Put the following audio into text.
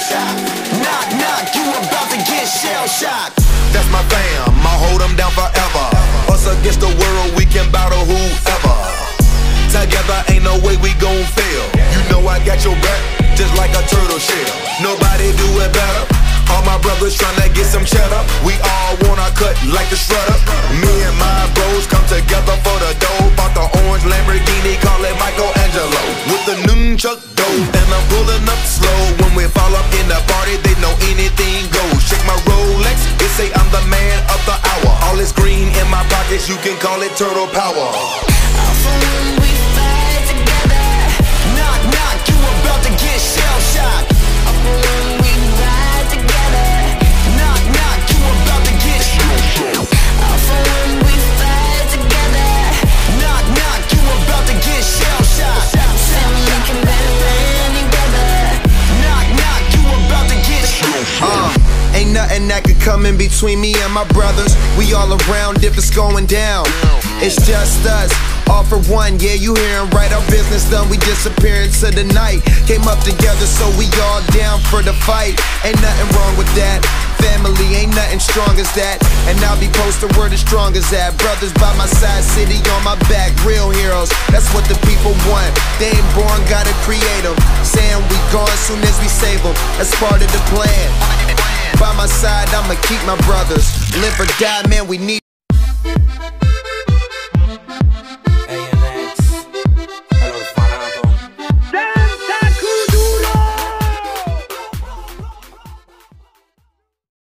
shocked. Knock, knock, you about to get shell shocked. That's my fam, I'll hold them down forever. Us against the world, we can battle whoever. Together ain't no way we gon' fail. You know I got your back, just like a turtle shell. Nobody do it better. All my brothers tryna get some cheddar. We all want our cut like the shredder. Me and my bros come together for the dough. Bought the orange Lamborghini, call it Michelangelo. With the nunchuck dough, and I'm pulling up slow. When we fall up in the party, they know anything goes. Check my Rolex, it say I'm the man of the hour. All this green in my pockets, you can call it turtle power. When we fight together, knock, knock, you about to get shell shocked. When we ride together, knock, knock, you about to get shell shocked. When we fight together, knock, knock, you about to get shell shocked. We can better any weather, knock, knock, you about to get shell shocked. Ain't nothing that could come in between me and my brothers. We all around if it's going down. It's just us, all for one, yeah, you hearin' right. Our business done, we disappear into the night. Came up together, so we all down for the fight. Ain't nothing wrong with that. Family ain't nothing strong as that. And I'll be posted where the strong is at. Brothers by my side, city on my back. Real heroes, that's what the people want. They ain't born, gotta create them. Saying we gone soon as we save them. That's part of the plan. By my side, I'ma keep my brothers. Live or die, man, we need